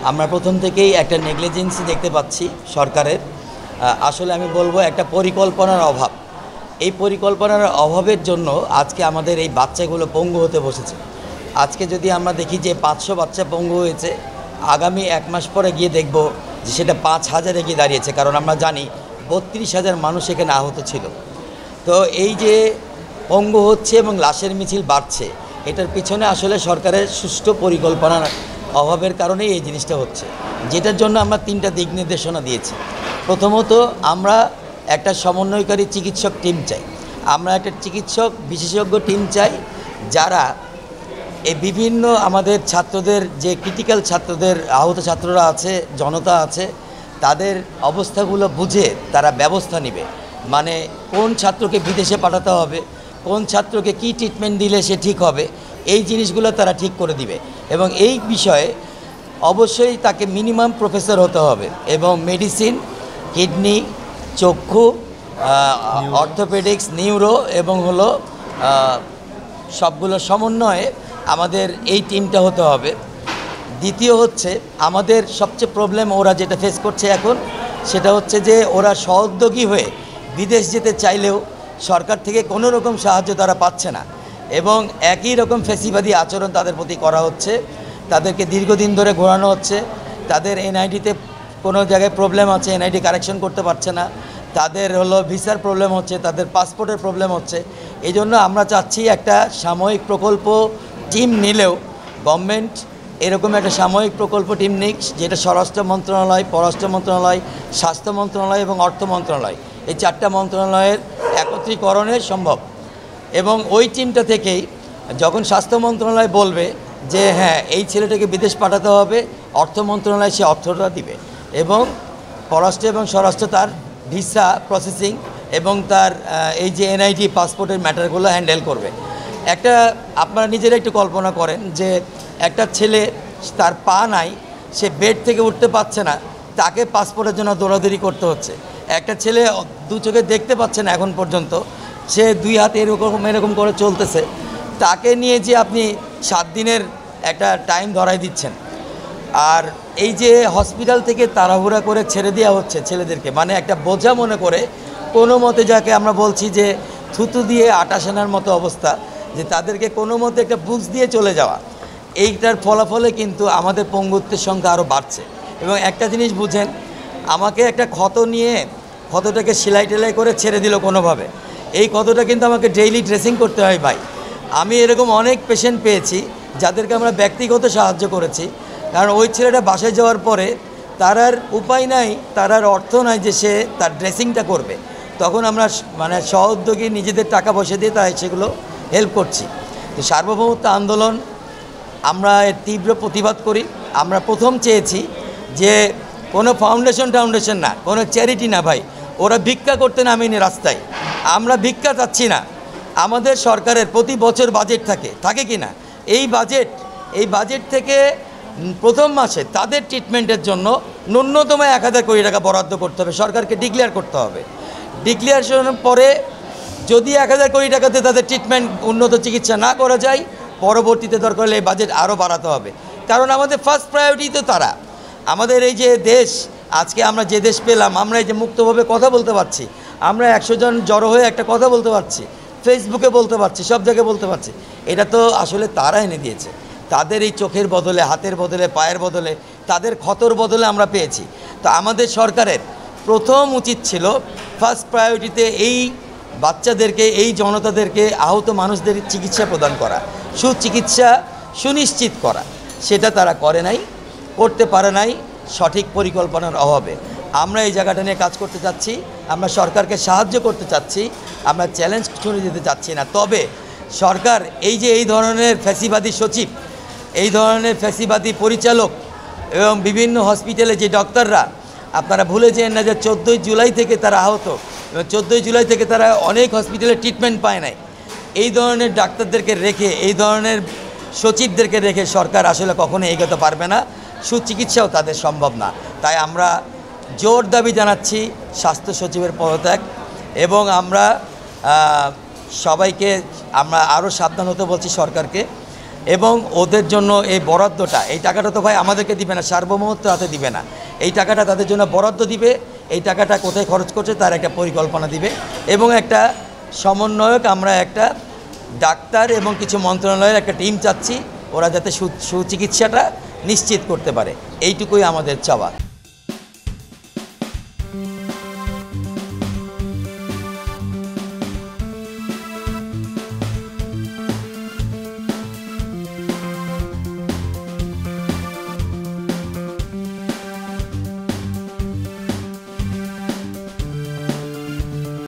আমরা প্রথম থেকেই একটা নেগলিজেন্সি দেখতে পাচ্ছি সরকারের। আসলে আমি বলবো একটা পরিকল্পনার অভাব। এই পরিকল্পনার অভাবের জন্য আজকে আমাদের এই বাচ্চাগুলো পঙ্গু হতে বসেছে। আজকে যদি আমরা দেখি যে 500 বাচ্চা পঙ্গু হয়েছে, আগামী 1 মাস পরে গিয়ে দেখব যে সেটা 5000-এ গিয়ে দাঁড়িয়েছে, কারণ আমরা জানি 32,000 মানুষ এখানে আহত ছিল। তো এই যে পঙ্গু হচ্ছে এবং লাশের মিছিল বাড়ছে, এটার পিছনে আসলে সরকারের সুষ্ঠু পরিকল্পনার অভাবের কারণেই এই জিনিসটা হচ্ছে, যেটার জন্য আমরা 3টা দিক নির্দেশনা দিয়েছি। প্রথমত, আমরা একটা সমন্বয়কারী চিকিৎসক টিম চাই। আমরা একটা চিকিৎসক বিশেষজ্ঞ টিম চাই, যারা এই বিভিন্ন আমাদের ছাত্রদের যে ক্রিটিক্যাল ছাত্রদের, আহত ছাত্ররা আছে, জনতা আছে, তাদের অবস্থাগুলো বুঝে তারা ব্যবস্থা নেবে। মানে কোন ছাত্রকে বিদেশে পাঠাতে হবে, কোন ছাত্রকে কি ট্রিটমেন্ট দিলে সে ঠিক হবে, এই জিনিসগুলো তারা ঠিক করে দিবে। এবং এই বিষয়ে অবশ্যই তাকে মিনিমাম প্রফেসর হতে হবে, এবং মেডিসিন, কিডনি, চক্ষু, অর্থোপেডিক্স, নিউরো এবং হলো সবগুলো সমন্বয়ে আমাদের এই টিমটা হতে হবে। দ্বিতীয় হচ্ছে, আমাদের সবচেয়ে প্রবলেম ওরা যেটা ফেস করছে এখন, সেটা হচ্ছে যে ওরা সহোদ্যোগী হয়ে বিদেশ যেতে চাইলেও সরকার থেকে কোনো রকম সাহায্য তারা পাচ্ছে না, এবং একই রকম ফ্যাসিবাদী আচরণ তাদের প্রতি করা হচ্ছে। তাদেরকে দীর্ঘদিন ধরে ঘোরানো হচ্ছে। তাদের এনআইডিতে কোনো জায়গায় প্রবলেম আছে, এনআইডি কারেকশন করতে পারছে না। তাদের হলো ভিসার প্রবলেম হচ্ছে, তাদের পাসপোর্টের প্রবলেম হচ্ছে। এই জন্য আমরা চাচ্ছি একটা সাময়িক প্রকল্প টিম নিলেও গভর্নমেন্ট এরকম একটা সাময়িক প্রকল্প টিম নিক, যেটা স্বরাষ্ট্র মন্ত্রণালয়, পররাষ্ট্র মন্ত্রণালয়, স্বাস্থ্য মন্ত্রণালয় এবং অর্থ মন্ত্রণালয়, এই 4টা মন্ত্রণালয়ের একত্রীকরণে সম্ভব। এবং ওই টিমটা থেকেই যখন স্বাস্থ্য মন্ত্রণালয় বলবে যে হ্যাঁ এই ছেলেটাকে বিদেশ পাঠাতে হবে, অর্থ মন্ত্রণালয় সে অর্থটা দিবে, এবং পররাষ্ট্র এবং স্বরাষ্ট্র তার ভিসা প্রসেসিং এবং তার এই যে এনআইডি পাসপোর্টের ম্যাটারগুলো হ্যান্ডেল করবে। একটা আপনারা নিজেরা একটু কল্পনা করেন যে একটা ছেলে, তার পা নাই, সে বেড থেকে উঠতে পারছে না, তাকে পাসপোর্টের জন্য দৌড়াদৌড়ি করতে হচ্ছে। একটা ছেলে 2 চোখে দেখতে পাচ্ছে না এখন পর্যন্ত, সে 2 হাতে এরকম করে চলতেছে, তাকে নিয়ে যে আপনি 7 দিনের একটা টাইম ধরাই দিচ্ছেন। আর এই যে হসপিটাল থেকে তাড়াহুড়া করে ছেড়ে দেওয়া হচ্ছে ছেলেদেরকে, মানে একটা বোঝা মনে করে কোনো মতে, যাকে আমরা বলছি যে থুতু দিয়ে আটা সানার মতো অবস্থা, যে তাদেরকে কোনো মতে একটা বুঝ দিয়ে চলে যাওয়া, এইটার ফলাফলে কিন্তু আমাদের পঙ্গুত্বের সংখ্যা আরও বাড়ছে। এবং একটা জিনিস বুঝেন, আমাকে একটা ক্ষত নিয়ে ক্ষতটাকে সেলাই টেলাই করে ছেড়ে দিল কোনোভাবে, এই ক্ষতটা কিন্তু আমাকে ডেইলি ড্রেসিং করতে হয় ভাই। আমি এরকম অনেক পেশেন্ট পেয়েছি যাদেরকে আমরা ব্যক্তিগত সাহায্য করেছি, কারণ ওই ছেলেটা বাসায় যাওয়ার পরে তার আর উপায় নাই, তার আর অর্থ নাই যে সে তার ড্রেসিংটা করবে। তখন আমরা মানে সহোদ্যোগী নিজেদের টাকা পয়সা দিয়ে তাই সেগুলো হেল্প করছি। তো সার্বভৌমত্ব আন্দোলন, আমরা এর তীব্র প্রতিবাদ করি। আমরা প্রথম চেয়েছি যে কোনো ফাউন্ডেশন না, কোনো চ্যারিটি না ভাই, ওরা ভিক্ষা করতে নামেনি রাস্তায়। আমরা ভিক্ষা চাচ্ছি না। আমাদের সরকারের প্রতি বছর বাজেট থাকে কি না, এই বাজেট থেকে প্রথম মাসে তাদের ট্রিটমেন্টের জন্য ন্যূনতম 1000 কোটি টাকা বরাদ্দ করতে হবে, সরকারকে ডিক্লেয়ার করতে হবে। ডিক্লেয়ারেশনের পরে যদি 1000 কোটি টাকাতে তাদের ট্রিটমেন্ট, উন্নত চিকিৎসা না করা যায়, পরবর্তীতে দরকার হলে এই বাজেট আরও বাড়াতে হবে। কারণ আমাদের ফার্স্ট প্রায়োরিটি তো তারা। আমাদের এই যে দেশ, আজকে আমরা যে দেশ পেলাম, আমরা এই যে মুক্তভাবে কথা বলতে পারছি, আমরা 100 জন জড়ো হয়ে একটা কথা বলতে পারছি, ফেসবুকে বলতে পারছি, সব জায়গায় বলতে পারছি, এটা তো আসলে তারা এনে দিয়েছে। তাদের এই চোখের বদলে, হাতের বদলে, পায়ের বদলে, তাদের ক্ষতর বদলে আমরা পেয়েছি। তো আমাদের সরকারের প্রথম উচিত ছিল ফার্স্ট প্রায়োরিটিতে এই বাচ্চাদেরকে, এই জনতাদেরকে, আহত মানুষদের চিকিৎসা প্রদান করা, সুচিকিৎসা সুনিশ্চিত করা। সেটা তারা করতে পারে নাই সঠিক পরিকল্পনার অভাবে। আমরা এই জায়গাটা নিয়ে কাজ করতে চাচ্ছি, আমরা সরকারকে সাহায্য করতে চাচ্ছি, আমরা চ্যালেঞ্জ শুনে দিতে চাচ্ছি না। তবে সরকার এই ধরনের ফ্যাসিবাদী সচিব, এই ধরনের ফ্যাসিবাদী পরিচালক এবং বিভিন্ন হসপিটালে যে ডক্টররা, আপনারা ভুলে যেন না যে 14 জুলাই থেকে তারা আহত, এবং 14 জুলাই থেকে তারা অনেক হসপিটালে ট্রিটমেন্ট পায় নাই। এই ধরনের ডাক্তারদেরকে রেখে, এই ধরনের সচিবদেরকে রেখে সরকার আসলে কখনো এগোতে পারবে না, সুচিকিৎসাও তাদের সম্ভব না। তাই আমরা জোর দাবি জানাচ্ছি স্বাস্থ্য সচিবের পদত্যাগ, এবং আমরা সবাইকে আমরা আরও সাবধান হতে বলছি সরকারকে, এবং ওদের জন্য এই বরাদ্দটা, এই টাকাটা তো ভাই আমাদেরকে দিবে না, সার্বভৌমত্ব হাতে দিবে না, এই টাকাটা তাদের জন্য বরাদ্দ দিবে। এই টাকাটা কোথায় খরচ করছে তার একটা পরিকল্পনা দিবে এবং একটা সমন্বয়ক, আমরা একটা ডাক্তার এবং কিছু মন্ত্রণালয়ের একটা টিম চাচ্ছি, ওরা যাতে সুচিকিৎসাটা নিশ্চিত করতে পারে, এইটুকুই আমাদের চাওয়া।